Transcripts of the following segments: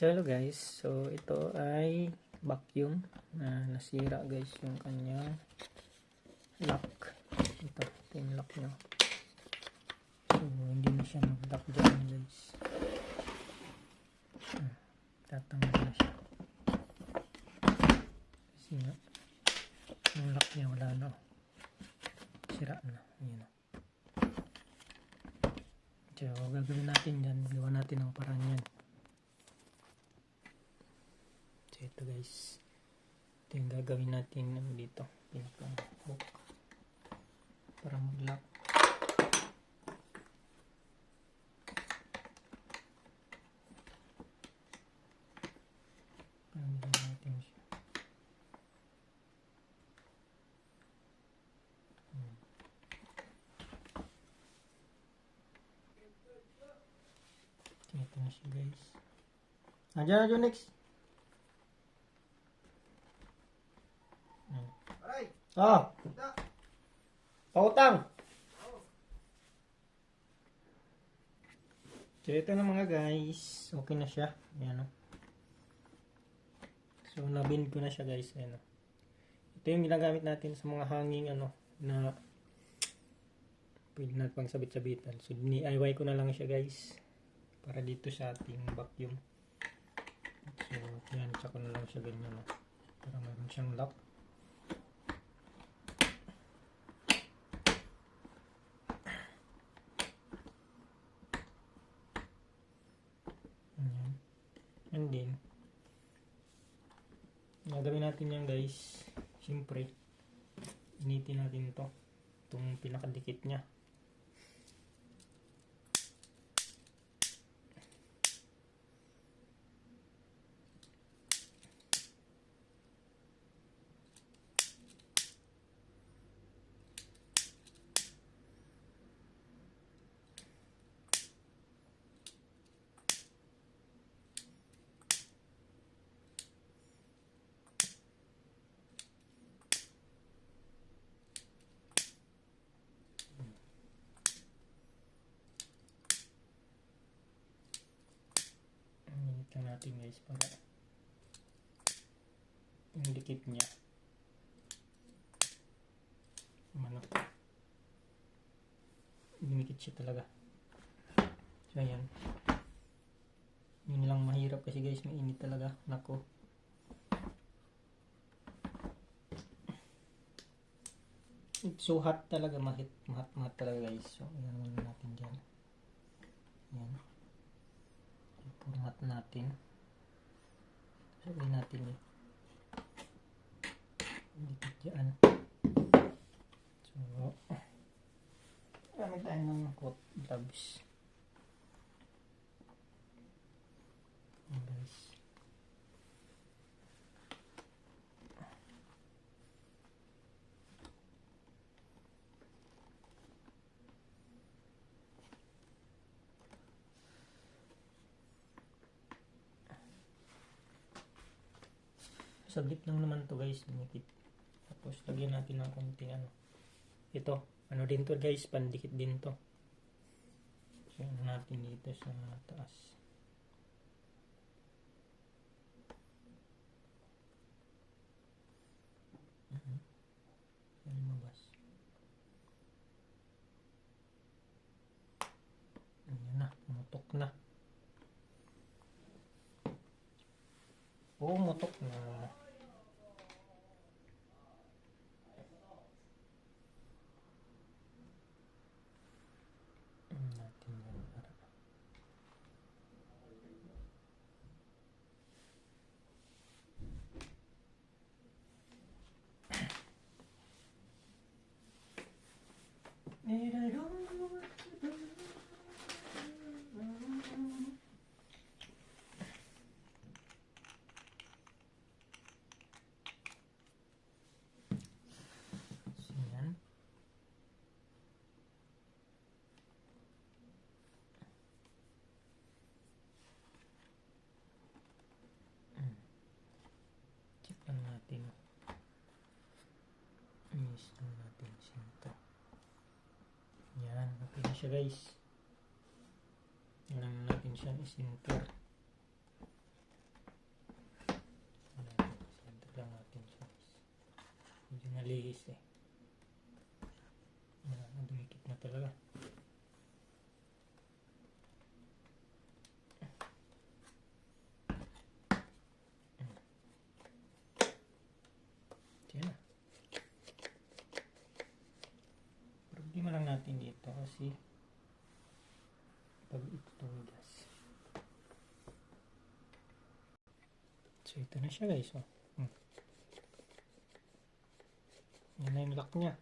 So hello guys, so ito ay vacuum na nasira guys yung kanyang lock. Ito yung lock nyo. So hindi na siya mag-lock dyan guys. Tatanggal na siya. Kasi nga, yung lock niya wala na. Sira na. Ayan. So gagawin natin dyan, gawa natin ang parang yan. Ito guys, ito yung gagawin natin dito, pinakang hook para mag-lock. Pamilin natin siya. Ito na siya guys. Nandiyan na dyan next. Ah, pautang. So ito na mga guys, okay na siya. Ayan o. So nabin ko na siya guys. Ayan o. Ito yung ginagamit natin sa mga hanging na pwede natin pang sabit-sabitan. So DIY ko na lang siya guys para dito sa ating vacuum. So yan, tsaka na lang siya ganyan o. Para mayroon siyang lock. And then, gagawin natin yan guys. Siyempre, initin natin itong pinakadikit niya. Natin guys para yung dikit niya dumikit siya talaga. So ayan, yun lang mahirap kasi guys, mainit talaga. Nako, it's so hot talaga, mahat talaga guys. So ayan muna natin dyan. Ayan, format natin. Sabihin natin dikit dyan. So gamit tayo ng coat gloves. Ayan guys. Saglit lang naman to guys, dumikit. Tapos lagyan natin ng konting ito, din to guys, pandikit din to. So natin dito sa taas. Lumabas. Ayan na, mutok na. Mutok na. Natin yan para natin. Inis lang natin sinto. Yan, okay na siya guys. Yan natin siya isinter. lihis eh. Dumikit na talaga. Yan na. Problema lang natin dito kasi pag ito tumigas. So ito na siya guys. Oh. Yan na yung lock niya.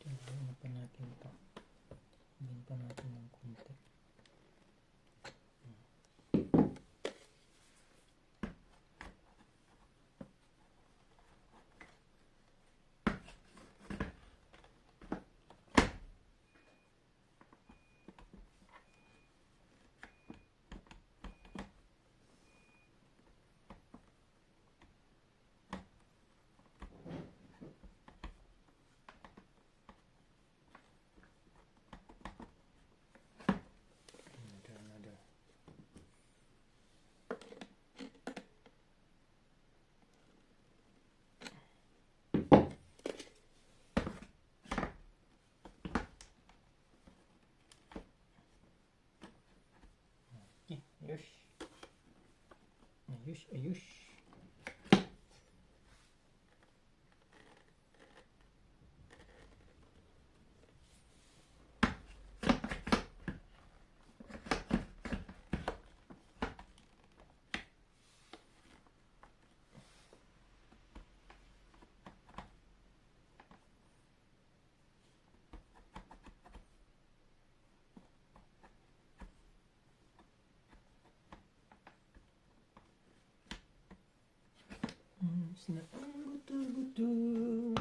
Tingnan pa natin ito. Tingnan pa natin ng konti. Ayos. Ayos, ayos. It's not gutu-gutu.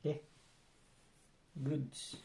Okay. Goods.